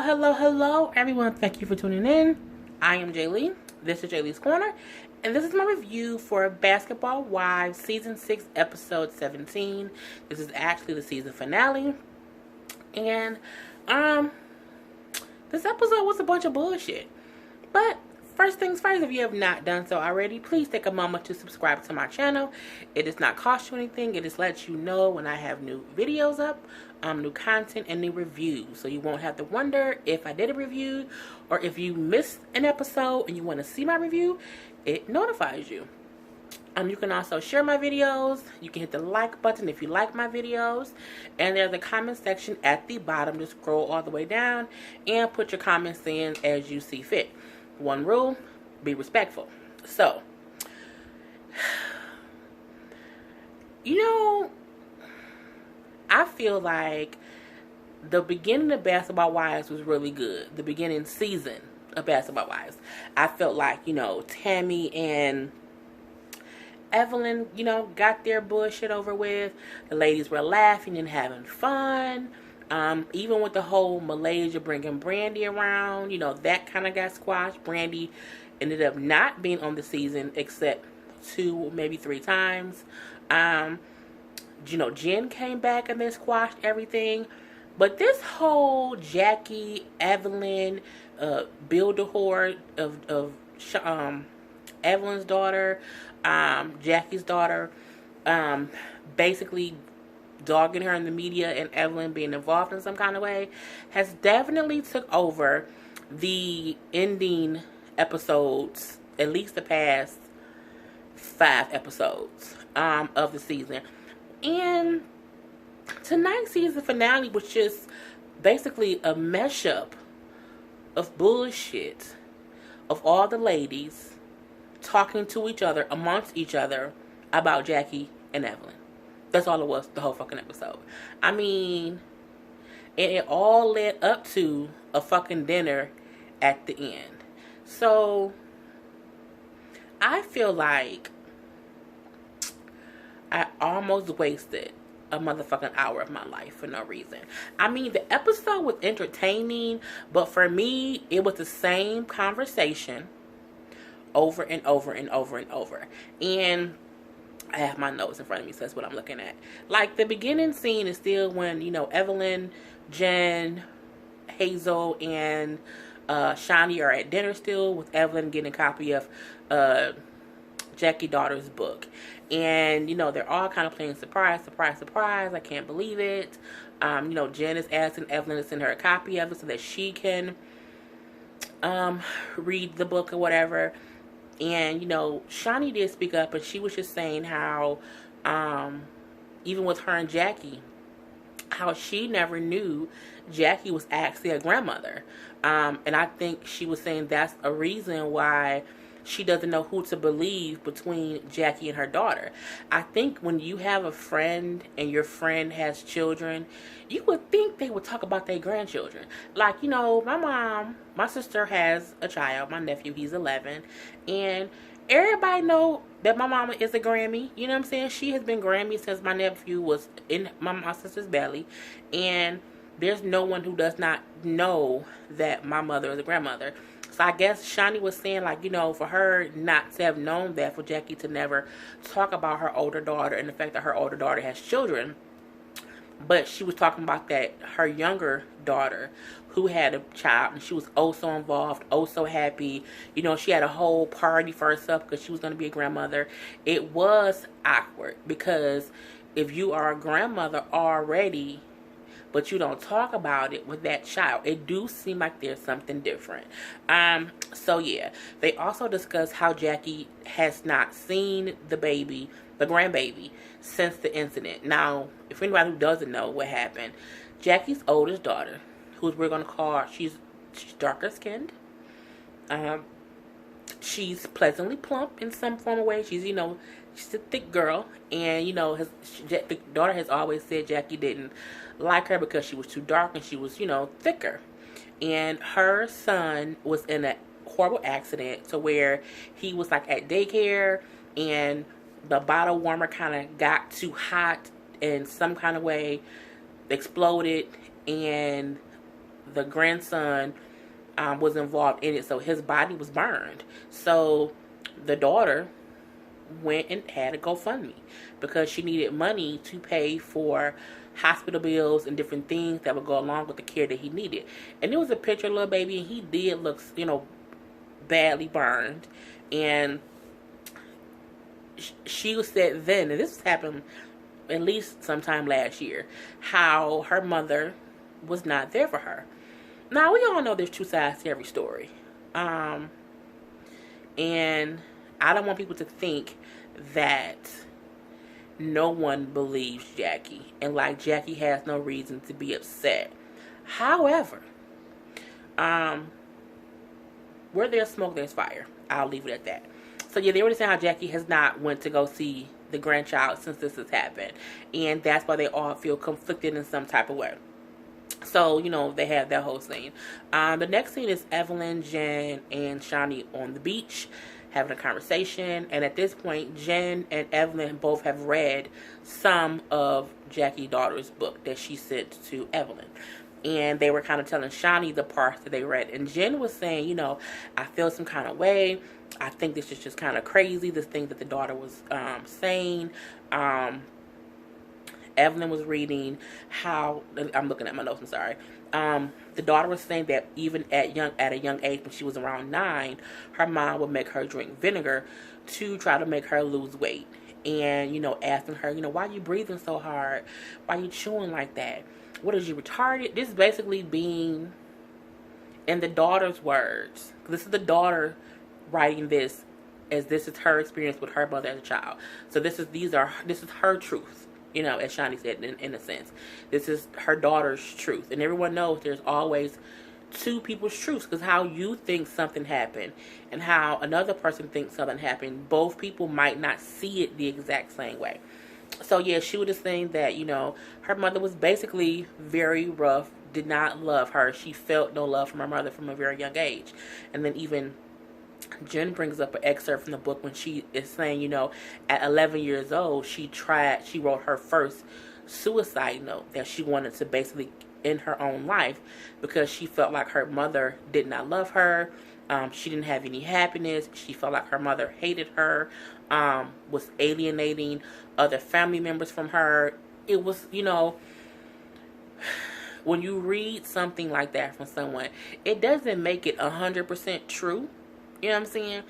Hello, everyone. Thank you for tuning in. I am Jaylee. This is Jaylee's Corner, and this is my review for Basketball Wives Season 6, Episode 17. This is actually the season finale, and this episode was a bunch of bullshit. But first things first, if you have not done so already, please take a moment to subscribe to my channel. It does not cost you anything. It just lets you know when I have new videos up, new content, and new reviews. So you won't have to wonder if I did a review or if you missed an episode and you want to see my review, it notifies you. You can also share my videos. You can hit the like button if you like my videos. And there's a comment section at the bottom. Just scroll all the way down and put your comments in as you see fit. One rule, be respectful. So, I feel like the beginning of Basketball Wives was really good. The beginning season of Basketball Wives. I felt like, Tammy and Evelyn, got their bullshit over with. The ladies were laughing and having fun. Even with the whole Malaysia bringing Brandy around, that kind of got squashed. Brandy ended up not being on the season except 2, maybe 3 times. Jen came back and then squashed everything. But this whole Jackie, Evelyn, build-a-whore of Evelyn's daughter, Jackie's daughter, basically dogging her in the media and Evelyn being involved in some kind of way has definitely took over the ending episodes, at least the past 5 episodes of the season. And tonight's season finale was just basically a mashup of bullshit of all the ladies talking to each other, amongst each other, about Jackie and Evelyn. That's all it was, the whole fucking episode. I mean, and it all led up to a fucking dinner at the end. So, I feel like I almost wasted a motherfucking hour of my life for no reason. I mean, the episode was entertaining, but for me, it was the same conversation over and over and over and over. And I have my notes in front of me, so that's what I'm looking at. Like, the beginning scene is still when, Evelyn, Jen, Hazel, and Shani are at dinner still, with Evelyn getting a copy of Jackie daughter's book. And, they're all kind of playing surprise, surprise, surprise. I can't believe it. Jen is asking Evelyn to send her a copy of it so that she can read the book or whatever. And, Shani did speak up, and she was just saying how, even with her and Jackie, how she never knew Jackie was actually a grandmother. And I think she was saying that's a reason why she doesn't know who to believe between Jackie and her daughter. I think when you have a friend and your friend has children, you would think they would talk about their grandchildren. Like, my sister has a child, my nephew, he's 11, and everybody know that my mama is a Grammy. You know what I'm saying? She has been Grammy since my nephew was in my sister's belly, and there's no one who does not know that my mother is a grandmother. So I guess Shani was saying, for her not to have known that, for Jackie to never talk about her older daughter and the fact that her older daughter has children. But she was talking about that her younger daughter who had a child, and she was oh so involved, oh so happy. She had a whole party for herself because she was going to be a grandmother. It was awkward because if you are a grandmother already, but you don't talk about it with that child, it do seem like there's something different. So yeah, they also discuss how Jackie has not seen the grandbaby, since the incident. Now, if anybody who doesn't know what happened, Jackie's oldest daughter, who we're gonna call, she's darker skinned. She's pleasantly plump in some form of way. She's she's a thick girl, and the daughter has always said Jackie didn't like her because she was too dark and she was thicker. And her son was in a horrible accident to where he was like at daycare, and the bottle warmer kind of got too hot in some kind of way, exploded, and the grandson was involved in it, so his body was burned. So the daughter went and had a GoFundMe because she needed money to pay for hospital bills and different things that would go along with the care that he needed. And it was a picture of little baby, and he did look, badly burned. And she said then, and this happened at least sometime last year, how her mother was not there for her. Now, we all know there's two sides to every story. And I don't want people to think that no one believes Jackie and like Jackie has no reason to be upset. However, where there's smoke, there's fire. I'll leave it at that. So yeah, they were saying how Jackie has not went to go see the grandchild since this has happened, and that's why they all feel conflicted in some type of way. So, they have that whole scene. The next scene is Evelyn, Jen, and Shani on the beach having a conversation. And at this point, Jen and Evelyn both have read some of Jackie's daughter's book that she sent to Evelyn. And they were kind of telling Shani the parts that they read. And Jen was saying, I feel some kind of way. I think this is just kind of crazy, this thing that the daughter was saying. Evelyn was reading how, I'm looking at my notes, I'm sorry. The daughter was saying that even at a young age, when she was around 9, her mom would make her drink vinegar to try to make her lose weight. And, asking her, why are you breathing so hard? Why are you chewing like that? What, is you retarded? This is basically being, in the daughter's words, this is the daughter writing this, as this is her experience with her mother as a child. So this is her truth, as Shani said, in a sense. This is her daughter's truth. And everyone knows there's always two people's truths, because how you think something happened and how another person thinks something happened, both people might not see it the exact same way. So yeah, she was just saying that, her mother was basically very rough, did not love her. She felt no love from her mother from a very young age. And then even Jen brings up an excerpt from the book when she is saying, at 11 years old, she wrote her first suicide note that she wanted to basically end her own life because she felt like her mother did not love her. She didn't have any happiness. She felt like her mother hated her, was alienating other family members from her. It was, when you read something like that from someone, it doesn't make it 100% true. You know what I'm saying?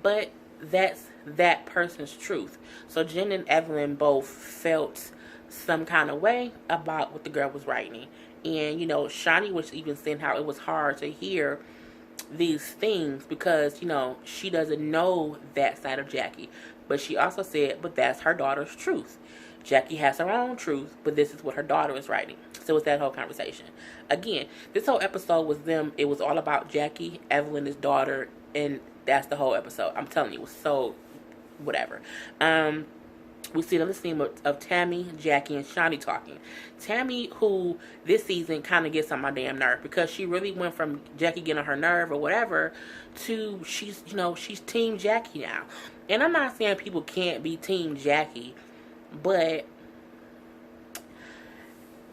But that's that person's truth. So Jen and Evelyn both felt some kind of way about what the girl was writing. And, Shani was even saying how it was hard to hear these things because, she doesn't know that side of Jackie. But she also said, but that's her daughter's truth. Jackie has her own truth, but this is what her daughter is writing. So it's that whole conversation. Again, this whole episode was them. It was all about Jackie, Evelyn, his daughter, and that's the whole episode. I'm telling you, it was so whatever. We see another scene of Tammy, Jackie, and Shani talking. Tammy, who this season kind of gets on my damn nerve because she really went from Jackie getting on her nerve or whatever to she's Team Jackie now. And I'm not saying people can't be Team Jackie, but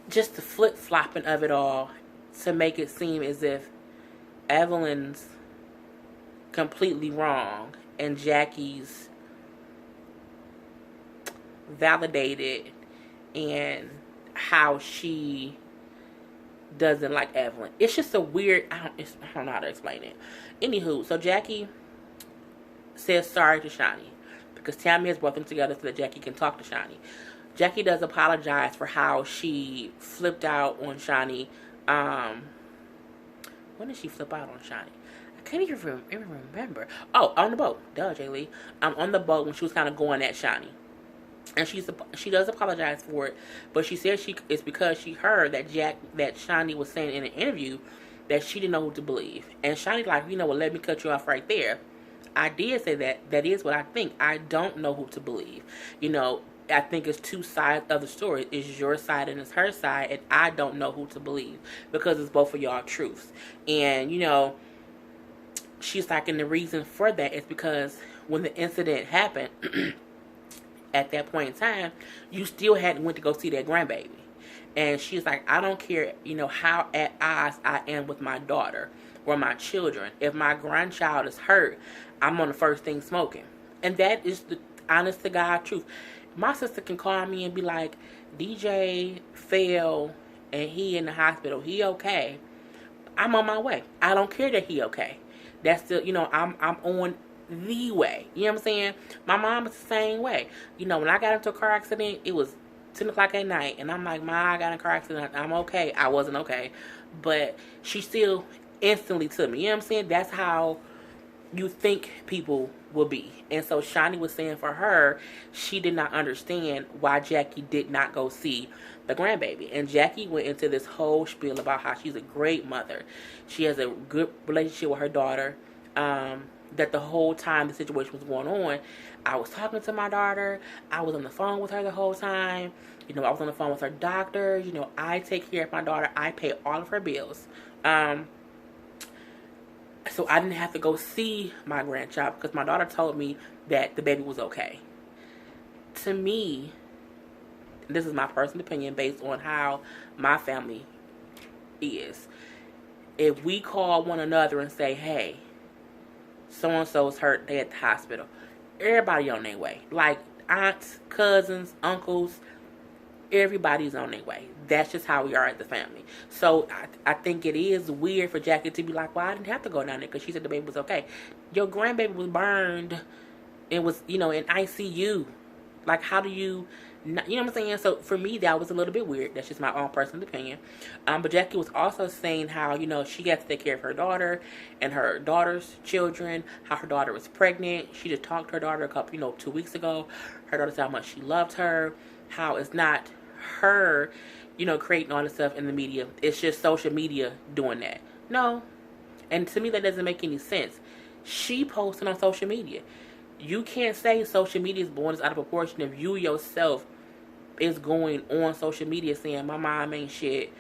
just the flip-flopping of it all to make it seem as if Evelyn's completely wrong and Jackie's validated and how she doesn't like Evelyn. It's just a weird, I don't know how to explain it. Anywho, so Jackie says sorry to Shani because Tammy has brought them together so that Jackie can talk to Shani. Jackie does apologize for how she flipped out on Shani. When did she flip out on Shani? I can't even remember. Oh, on the boat. Duh, Jay Lee. On the boat when she was kind of going at Shani. And she does apologize for it, but she says it's because she heard that Shani was saying in an interview that she didn't know who to believe. And Shani's like, let me cut you off right there. I did say that. That is what I think. I don't know who to believe. I think it's two sides of the story. It's your side and it's her side, and I don't know who to believe because it's both of y'all truths. And, she's like, and the reason for that is because when the incident happened, at that point in time, you still hadn't went to go see that grandbaby. And she's like, I don't care, how at odds I am with my daughter or my children. If my grandchild is hurt, I'm on the first thing smoking. And that is the honest to God truth. My sister can call me and be like, DJ fell and he in the hospital. He okay. I'm on my way. I don't care that he okay. That's the, I'm on the way. You know what I'm saying? My mom is the same way. When I got into a car accident, it was 10 o'clock at night, and I'm like, Ma, I got in a car accident. I'm okay. I wasn't okay. But she still instantly took me. You know what I'm saying? That's how you think people will be. And so Shani was saying for her, she did not understand why Jackie did not go see the grandbaby. And Jackie went into this whole spiel about how she's a great mother. She has a good relationship with her daughter. That the whole time the situation was going on, I was talking to my daughter. I was on the phone with her the whole time. I was on the phone with her doctor. I take care of my daughter. I pay all of her bills. So I didn't have to go see my grandchild because my daughter told me that the baby was okay. To me, this is my personal opinion based on how my family is. If we call one another and say, hey, so-and-so's hurt, they at the hospital, everybody on their way. Like aunts, cousins, uncles, everybody's on their way. That's just how we are as a family. So I think it is weird for Jackie to be like, well, I didn't have to go down there because she said the baby was okay. Your grandbaby was burned and was, in ICU. Like, how do you, not, you know what I'm saying? So for me, that was a little bit weird. That's just my own personal opinion. But Jackie was also saying how, she got to take care of her daughter and her daughter's children, how her daughter was pregnant. She just talked to her daughter 2 weeks ago. Her daughter said how much she loved her, how it's not her, creating all this stuff in the media. It's just social media doing that. No. And to me, that doesn't make any sense. She posted on social media. You can't say social media is blowing us out of proportion if you yourself is going on social media saying my mom ain't shit.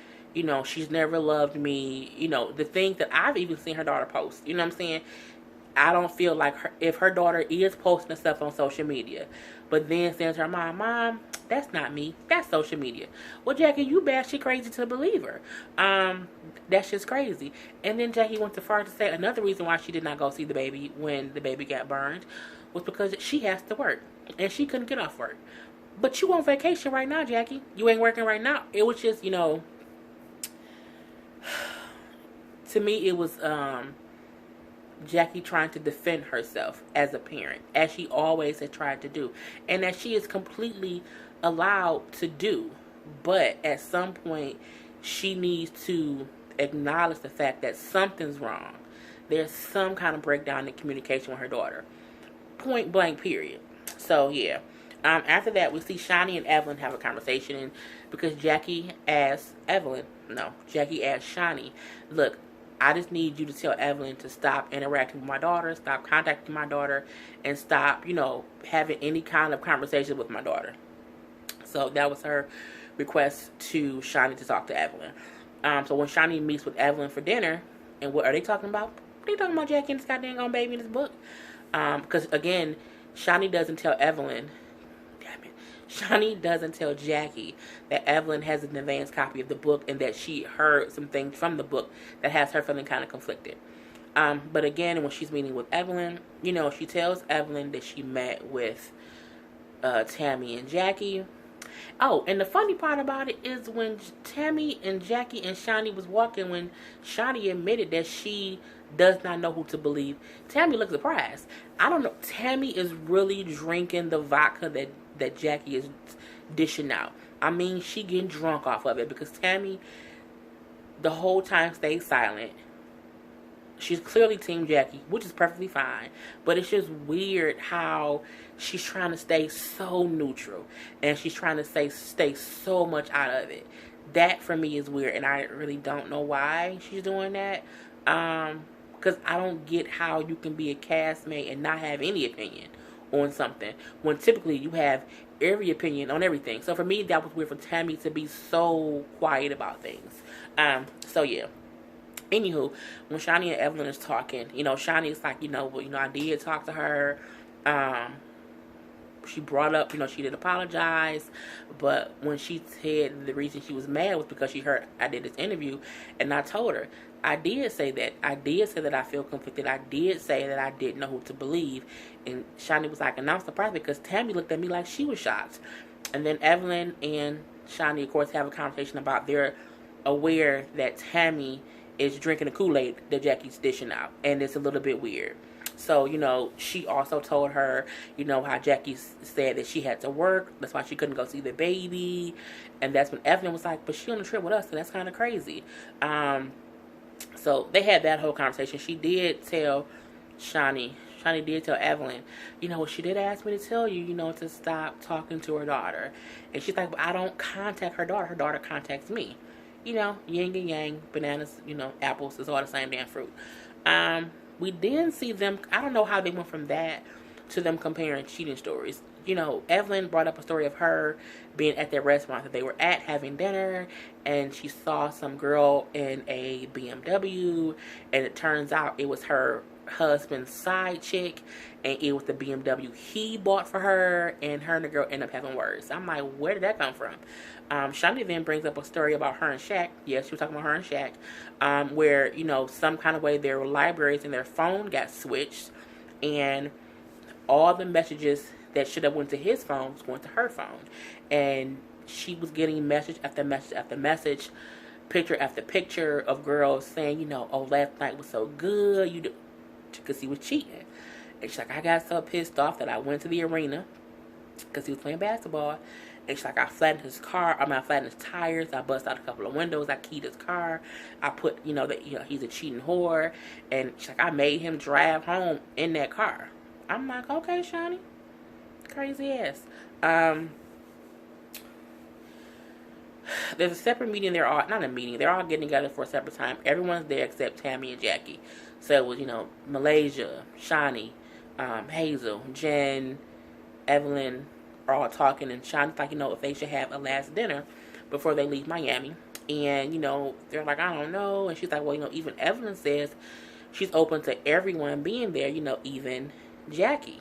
She's never loved me. The things that I've even seen her daughter post. You know what I'm saying? I don't feel like if her daughter is posting stuff on social media, but then saying to her mom, that's not me. That's social media. Well, Jackie, you bad. She crazy to believe her. That's just crazy. And then Jackie went too far to say another reason why she did not go see the baby when the baby got burned was because she has to work and she couldn't get off work. But you on vacation right now, Jackie. You ain't working right now. It was just, to me, it was Jackie trying to defend herself as a parent, as she always had tried to do, and that she is completely allowed to do. But at some point, she needs to acknowledge the fact that something's wrong. There's some kind of breakdown in communication with her daughter. Point blank, period. So, yeah. After that, we see Shani and Evelyn have a conversation because Jackie asked Shani, look, I just need you to tell Evelyn to stop interacting with my daughter, stop contacting my daughter, and stop, having any kind of conversation with my daughter. So that was her request to Shani to talk to Evelyn. So when Shani meets with Evelyn for dinner, and what are they talking about? They talking about Jackie and this goddamn baby in this book. Because again, Shani doesn't tell Jackie that Evelyn has an advanced copy of the book and that she heard some things from the book that has her feeling kind of conflicted. But again, when she's meeting with Evelyn, she tells Evelyn that she met with Tammy and Jackie. Oh, and the funny part about it is when Tammy and Jackie and Shani was walking, when Shani admitted that she does not know who to believe, Tammy looked surprised. I don't know. Tammy is really drinking the vodka that Jackie is dishing out. I mean, she getting drunk off of it because Tammy the whole time stays silent. She's clearly Team Jackie, which is perfectly fine. But it's just weird how she's trying to stay so neutral. And she's trying to stay so much out of it. That, for me, is weird. And I really don't know why she's doing that. Because I don't get how you can be a castmate and not have any opinion on something. When typically you have every opinion on everything. So for me, that was weird for Tammy to be so quiet about things. So, yeah. Anywho, when Shani and Evelyn is talking, Shani is like, I did talk to her. she brought up, she did apologize, but when she said the reason she was mad was because she heard I did this interview, and I told her, I did say that. I did say that I feel conflicted. I did say that I didn't know who to believe. And Shani was like, and I'm surprised because Tammy looked at me like she was shocked. And then Evelyn and Shani, of course, have a conversation about they're aware that Tammy is drinking the Kool-Aid that Jackie's dishing out. And it's a little bit weird. So, she also told her, how Jackie said that she had to work. That's why she couldn't go see the baby. And that's when Evelyn was like, but she on the trip with us, so that's kind of crazy. So they had that whole conversation. She did tell Shani did tell Evelyn, she did ask me to tell you, to stop talking to her daughter. And she's like, but I don't contact her daughter. Her daughter contacts me. Yin and yang, bananas, apples, is all the same damn fruit. We didn't see them. I don't know how they went from that to them comparing cheating stories. Evelyn brought up a story of her being at that restaurant that they were at having dinner, and she saw some girl in a BMW, and it turns out it was her husband's side chick, and it was the BMW he bought for her, and her and the girl end up having words. I'm like, where did that come from? Shani then brings up a story about her and Shaq. Yes, she was talking about her and Shaq, where, some kind of way their libraries and their phone got switched, and all the messages that should have went to his phone was going to her phone. And she was getting message after message after message, picture after picture of girls saying, oh, last night was so good, because he was cheating. And she's like, I got so pissed off that I went to the arena because he was playing basketball. And she's like, I flattened his tires, I busted out a couple of windows, I keyed his car, I put, that he's a cheating whore. And she's like, I made him drive home in that car. I'm like, okay, Shani. Crazy ass. There's a separate meeting. They're all getting together for a separate time. Everyone's there except Tammy and Jackie. So it was, Malaysia, Shani, Hazel, Jen, Evelyn are all talking, and Shani's like, if they should have a last dinner before they leave Miami. And, they're like, I don't know. And she's like, well, even Evelyn says she's open to everyone being there, even Jackie.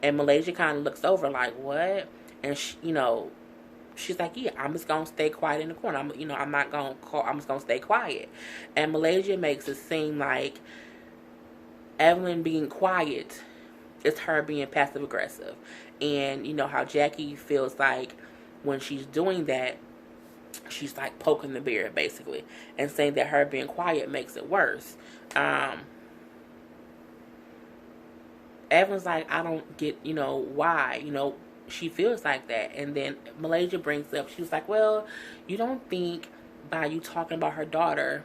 And Malaysia kind of looks over like, what? And, she's like, yeah, I'm just going to stay quiet in the corner. I'm not going to call. I'm just going to stay quiet. And Malaysia makes it seem like Evelyn being quiet is her being passive aggressive. And, how Jackie feels like when she's doing that, she's like poking the bear, basically. And saying that her being quiet makes it worse. Evelyn's like, I don't get, why, she feels like that. And then Malaysia brings up, she was like, well, you don't think by you talking about her daughter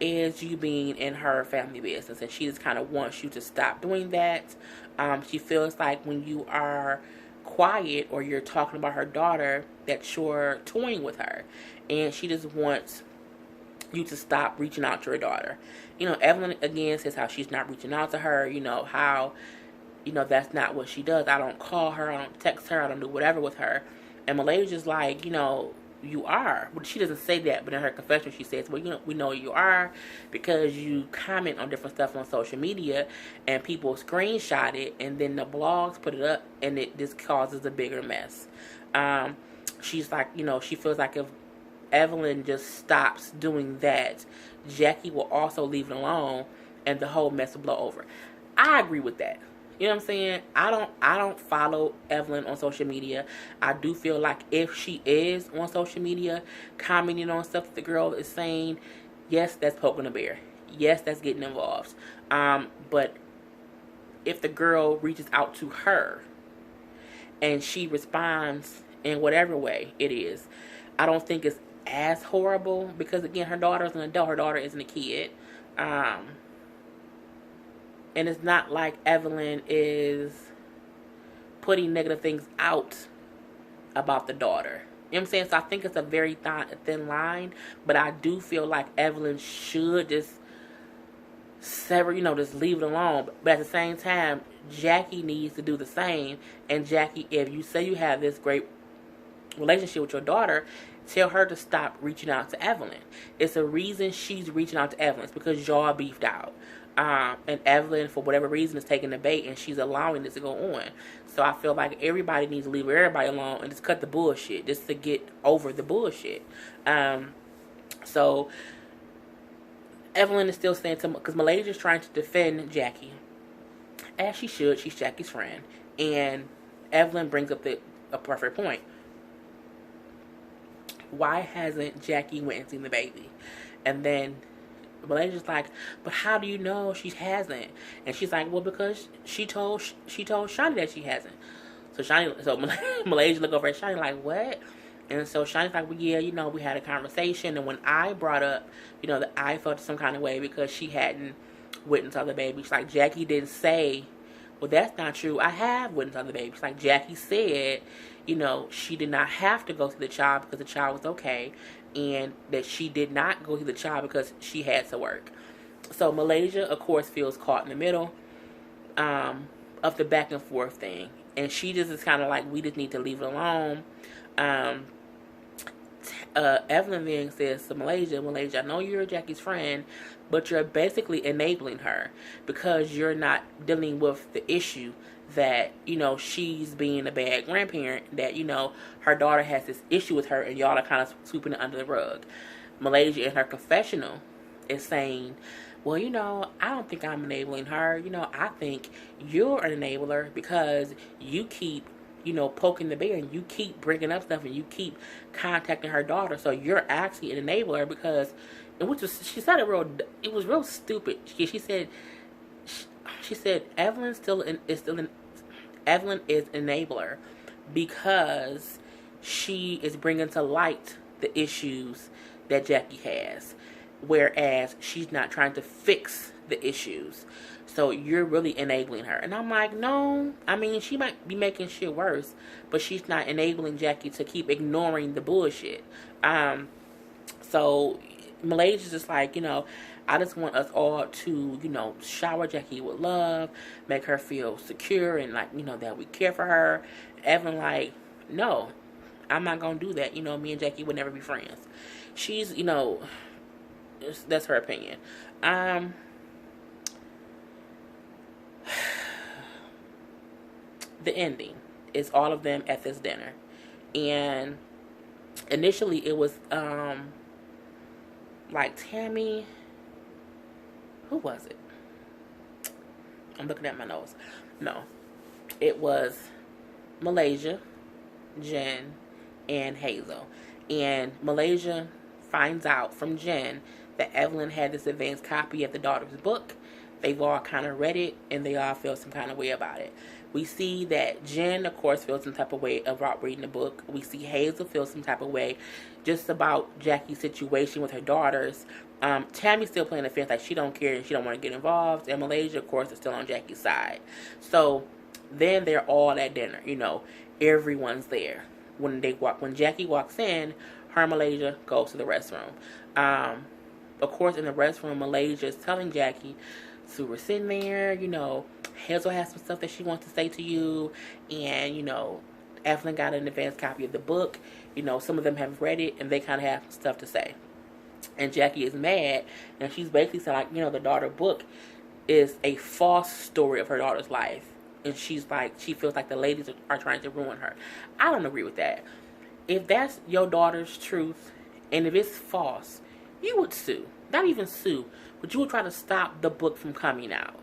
is you being in her family business, and she just kind of wants you to stop doing that. She feels like when you are quiet or you're talking about her daughter, that you're toying with her, and she just wants you to stop reaching out to her daughter. Evelyn again says how she's not reaching out to her, how, that's not what she does. I don't call her, I don't text her, I don't do whatever with her. And Malaysia's like, you are. But she doesn't say that, but in her confession she says, well, we know you are because you comment on different stuff on social media and people screenshot it, and then the blogs put it up, and it just causes a bigger mess. She's like, she feels like if Evelyn just stops doing that, Jackie will also leave it alone and the whole mess will blow over. I agree with that. You know what I'm saying? I don't follow Evelyn on social media. I do feel like if she is on social media commenting on stuff that the girl is saying, yes, that's poking a bear. Yes, that's getting involved. But if the girl reaches out to her and she responds in whatever way it is, I don't think it's as horrible, because again, her daughter is an adult, her daughter isn't a kid. And it's not like Evelyn is putting negative things out about the daughter. You know what I'm saying? So I think it's a very thin line, but I do feel like Evelyn should just sever, just leave it alone. But at the same time, Jackie needs to do the same. And Jackie, if you say you have this great relationship with your daughter, tell her to stop reaching out to Evelyn. It's a reason she's reaching out to Evelyn. It's because y'all beefed out. And Evelyn, for whatever reason, is taking the bait and she's allowing this to go on. So I feel like everybody needs to leave everybody alone and just cut the bullshit, just to get over the bullshit. So Evelyn is still saying to, because Malaysia is trying to defend Jackie, as she should. She's Jackie's friend, and Evelyn brings up a perfect point. Why hasn't Jackie went and seen the baby? And then Malaysia's like, but how do you know she hasn't? And she's like, well, because she told Shani that she hasn't. So Malaysia look over at Shani like, what? And so Shani's like, well, yeah, we had a conversation, and when I brought up, that I felt some kind of way because she hadn't witnessed other baby. She's like, Jackie didn't say, well, that's not true. I have witnessed other babies. Like, Jackie said, she did not have to go to the child because the child was okay, and that she did not go to the child because she had to work. So Malaysia, of course, feels caught in the middle of the back and forth thing. And she just is kind of like, we just need to leave it alone. Evelyn then says to Malaysia, I know you're Jackie's friend, but you're basically enabling her because you're not dealing with the issue that, she's being a bad grandparent, that, her daughter has this issue with her and y'all are kind of sweeping it under the rug. Malaysia in her confessional is saying, well, I don't think I'm enabling her. I think you're an enabler because you keep poking the bear and you keep bringing up stuff and you keep contacting her daughter. So you're actually an enabler because, she said it was real stupid. She said Evelyn is enabler because she is bringing to light the issues that Jackie has, whereas she's not trying to fix the issues. So you're really enabling her. And I'm like, no. I mean, she might be making shit worse, but she's not enabling Jackie to keep ignoring the bullshit. So Malaysia's just like, I just want us all to, shower Jackie with love, make her feel secure and like, that we care for her. Evan like, no, I'm not going to do that. Me and Jackie would never be friends. She's, that's her opinion. The ending is all of them at this dinner. And initially it was, like Tammy, who was it? I'm looking at my notes. No, it was Malaysia, Jen, and Hazel. And Malaysia finds out from Jen that Evelyn had this advanced copy of the daughter's book. They've all kind of read it, and they all feel some kind of way about it. We see that Jen, of course, feels some type of way about reading the book. We see Hazel feel some type of way just about Jackie's situation with her daughters. Tammy's still playing the fence, like she don't care and she don't want to get involved. And Malaysia, of course, is still on Jackie's side. So then they're all at dinner. Everyone's there. When Jackie walks in, her and Malaysia goes to the restroom. Of course, in the restroom, Malaysia is telling Jackie, so we're sitting there, Hazel has some stuff that she wants to say to you, and, Evelyn got an advanced copy of the book. Some of them have read it, and they kind of have stuff to say. And Jackie is mad, and she's basically saying, like, the daughter book is a false story of her daughter's life. And she's like, she feels like the ladies are trying to ruin her. I don't agree with that. If that's your daughter's truth, and if it's false, you would sue. Not even sue, but you would try to stop the book from coming out.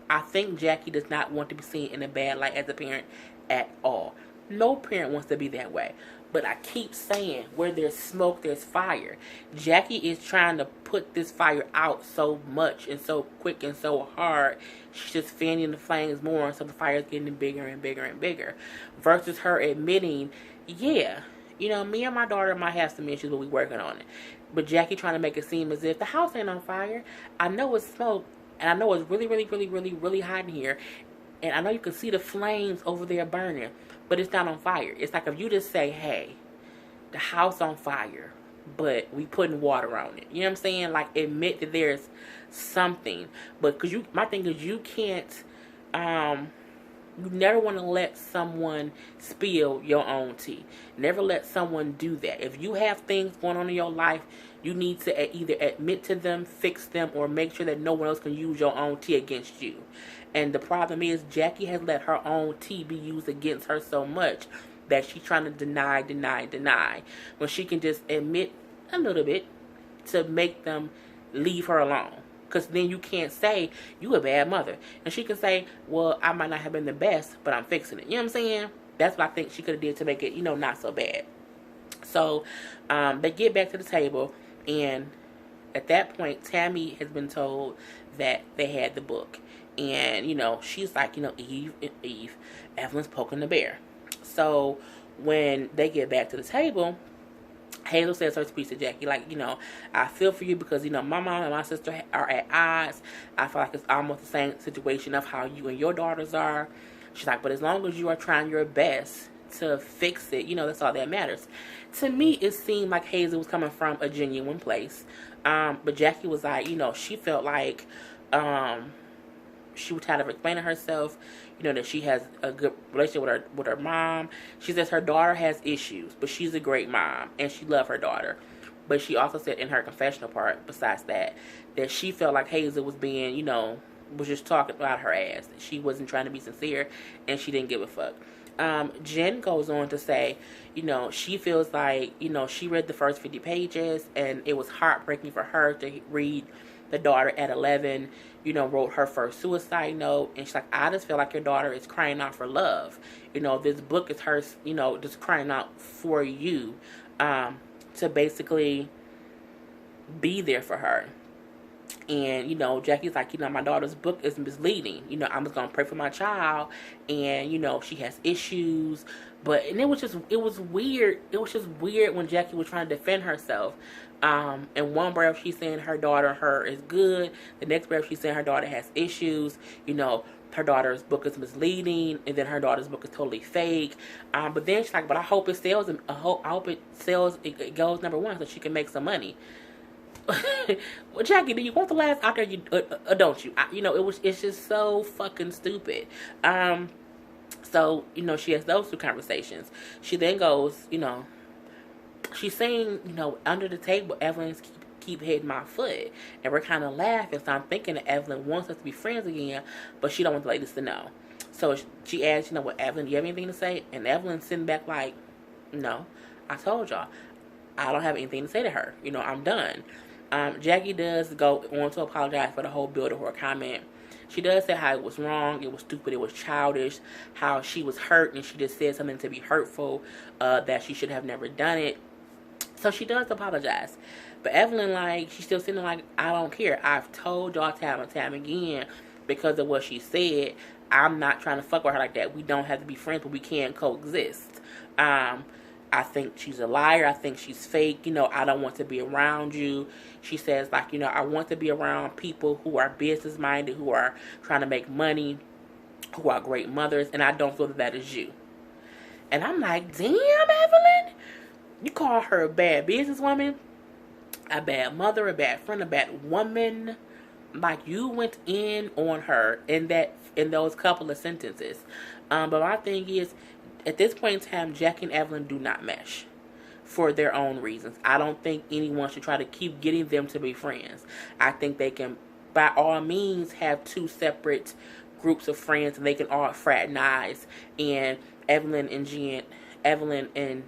I think Jackie does not want to be seen in a bad light as a parent at all. No parent wants to be that way. But I keep saying, where there's smoke, there's fire. Jackie is trying to put this fire out so much and so quick and so hard. She's just fanning the flames more, so the fire is getting bigger and bigger and bigger. Versus her admitting, yeah, me and my daughter might have some issues, but we're working on it. But Jackie trying to make it seem as if the house ain't on fire. I know it's smoke, and I know it's really, really, really, really, really hot in here. And I know you can see the flames over there burning, but it's not on fire. It's like if you just say, hey, the house on fire, but we putting water on it. You know what I'm saying? Like, admit that there's something. But my thing is, you can't You never want to let someone spill your own tea. Never let someone do that. If you have things going on in your life, you need to either admit to them, fix them, or make sure that no one else can use your own tea against you. And the problem is, Jackie has let her own tea be used against her so much that she's trying to deny, when she can just admit a little bit to make them leave her alone. Because then you can't say, you a bad mother. And she can say, well, I might not have been the best, but I'm fixing it. You know what I'm saying? That's what I think she could have did to make it, not so bad. So, they get back to the table, and at that point, Tammy has been told that they had the book. And, she's like, Eve, Evelyn's poking the bear. So, when they get back to the table, Hazel says her speech to Jackie, like, I feel for you because, my mom and my sister are at odds. I feel like it's almost the same situation of how you and your daughters are. She's like, but as long as you are trying your best to fix it, that's all that matters. To me, it seemed like Hazel was coming from a genuine place. But Jackie was like, she felt like she was tired of explaining herself, that she has a good relationship with her mom. She says her daughter has issues, but she's a great mom, and she loves her daughter. But she also said in her confessional part, besides that she felt like Hazel was being, was just talking about her ass. She wasn't trying to be sincere, and she didn't give a fuck. Jen goes on to say, she feels like, she read the first 50 pages, and it was heartbreaking for her to read the daughter at 11, wrote her first suicide note. And she's like, I just feel like your daughter is crying out for love. This book is her, just crying out for you, to basically be there for her. And, Jackie's like, my daughter's book is misleading. I'm just going to pray for my child. And, she has issues. And it was weird. It was just weird when Jackie was trying to defend herself. In one breath, she's saying her daughter, is good. The next breath, she's saying her daughter has issues. Her daughter's book is misleading. And then her daughter's book is totally fake. But then she's like, but I hope it sells. I hope it sells. It goes #1 so she can make some money. Well, Jackie, do you want the last out there? Don't you? It's just so fucking stupid. So, she has those two conversations. She then goes, she's saying, under the table, Evelyn's keep hitting my foot. And we're kind of laughing. So I'm thinking that Evelyn wants us to be friends again, but she don't want the ladies to know. So she asks, what, Evelyn, do you have anything to say? And Evelyn's sitting back like, no, I told y'all, I don't have anything to say to her. I'm done. Jackie does go on to apologize for the whole Build a Whore comment. She does say how it was wrong, it was stupid, it was childish, how she was hurt and she just said something to be hurtful, that she should have never done it. So she does apologize. But Evelyn, she's still sitting like, I don't care. I've told y'all time and time again, because of what she said, I'm not trying to fuck with her like that. We don't have to be friends, but we can coexist. I think she's a liar. I think she's fake. I don't want to be around you. She says, I want to be around people who are business-minded, who are trying to make money, who are great mothers, and I don't feel that is you. And I'm like, damn, Evelyn? You call her a bad businesswoman, a bad mother, a bad friend, a bad woman? You went in on her in those couple of sentences. But my thing is, at this point in time, Jack and Evelyn do not mesh for their own reasons. I don't think anyone should try to keep getting them to be friends. I think they can, by all means, have two separate groups of friends and they can all fraternize. And Evelyn and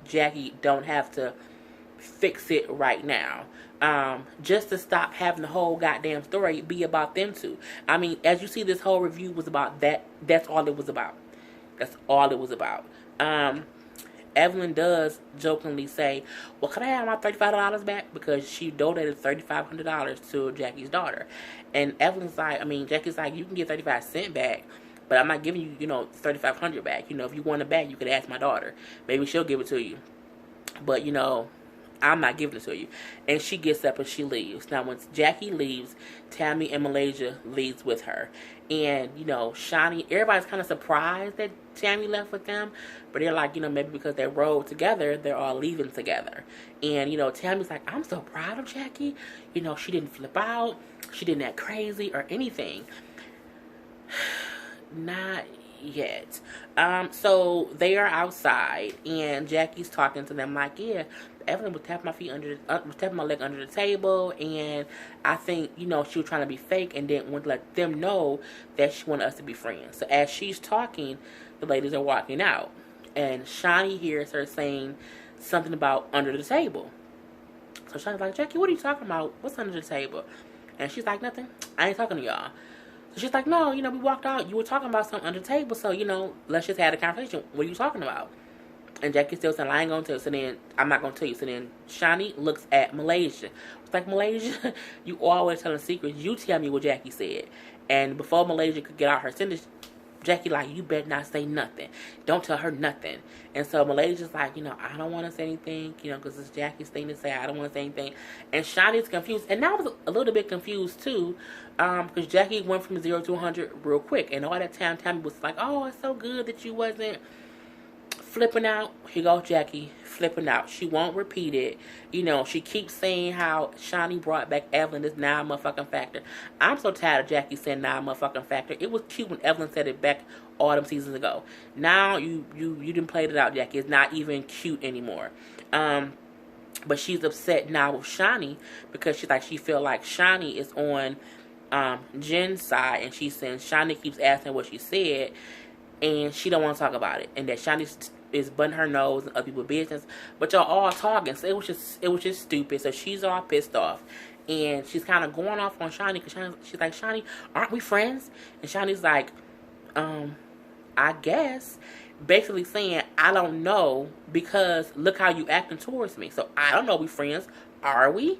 Jackie don't have to fix it right now. Just to stop having the whole goddamn story be about them two. I mean, as you see, this whole review was about that. That's all it was about. That's all it was about. Evelyn does jokingly say, well, can I have my $35 back? Because she donated $3,500 to Jackie's daughter. And Jackie's like, you can get 35 cents back, but I'm not giving you, $3,500 back. If you want it back, you could ask my daughter. Maybe she'll give it to you. But, I'm not giving it to you. And she gets up and she leaves. Now, once Jackie leaves, Tammy and Malaysia leaves with her. And, Shani, everybody's kind of surprised that Tammy left with them. But they're like, maybe because they rode together, they're all leaving together. And, Tammy's like, I'm so proud of Jackie. She didn't flip out. She didn't act crazy or anything. Not yet. So they are outside, and Jackie's talking to them like, yeah, Evelyn was tapping my feet was tapping my leg under the table, and I think, you know, she was trying to be fake and didn't want to let them know that she wanted us to be friends. So as she's talking, the ladies are walking out, and Shani hears her saying something about under the table. So Shani's like, Jackie, what are you talking about? What's under the table? And she's like, nothing. I ain't talking to y'all. So she's like, no, you know, we walked out. You were talking about something under the table. So, you know, let's just have a conversation. What are you talking about? And Jackie's still saying, I ain't going to tell you. So then, I'm not going to tell you. So then Shani looks at Malaysia. It's like, Malaysia, you always telling secrets. You tell me what Jackie said. And before Malaysia could get out her sentence, Jackie like, you better not say nothing. Don't tell her nothing. And so Malaysia's like, you know, I don't want to say anything, you know, because it's Jackie's thing to say. I don't want to say anything. And Shani's confused. And I was a little bit confused, too, because Jackie went from 0 to 100 real quick. And all that time, Tammy was like, oh, it's so good that you wasn't flipping out. Here goes Jackie flipping out. She won't repeat it. You know, she keeps saying how Shani brought back Evelyn this 9 motherfucking factor. I'm so tired of Jackie saying 9 motherfucking factor. It was cute when Evelyn said it back all them seasons ago. Now you didn't play it out, Jackie. It's not even cute anymore. But she's upset now with Shani because she feel like Shani is on Jen's side, and she's saying Shani keeps asking what she said, and she don't want to talk about it, and that Shani is butting her nose in other people's business. But y'all all talking, so it was just stupid. So she's all pissed off, and she's kind of going off on Shani because she's like, Shani, aren't we friends? And Shani's like, I guess, basically saying, I don't know, because look how you acting towards me. So I don't know, we friends, are we?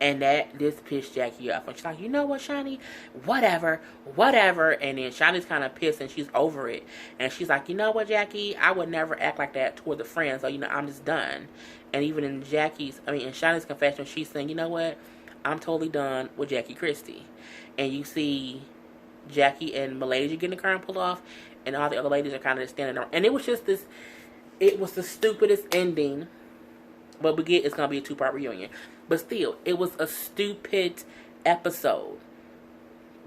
And that just pissed Jackie off. And she's like, you know what, Shani? Whatever. And then Shani's kind of pissed and she's over it. And she's like, you know what, Jackie? I would never act like that toward the friends. So, you know, I'm just done. And even in Shani's confession, she's saying, you know what? I'm totally done with Jackie Christie. And you see Jackie and Malaysia getting the car and pulled off. And all the other ladies are kind of just standing around. And it was just it was the stupidest ending. But we get it's going to be a 2-part reunion. But still, it was a stupid episode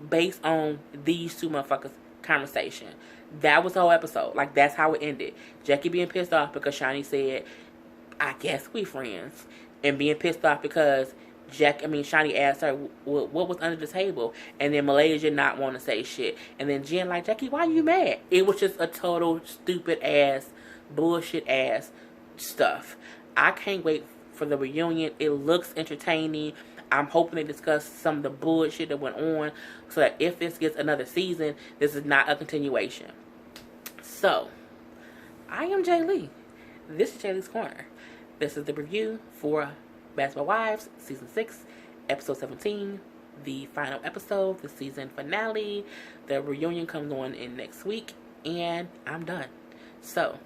based on these two motherfuckers' conversation. That was the whole episode. Like, that's how it ended. Jackie being pissed off because Shani said, I guess we friends. And being pissed off because Shani asked her what was under the table. And then Malaysia not want to say shit. And then Jen like, Jackie, why are you mad? It was just a total stupid ass, bullshit ass stuff. I can't wait for the reunion. It looks entertaining. I'm hoping they discuss some of the bullshit that went on so that if this gets another season, this is not a continuation. So, I am Jay Lee. This is Jay Lee's Corner. This is the review for Basketball Wives, Season 6, Episode 17, the final episode, the season finale. The reunion comes on in next week, and I'm done. So,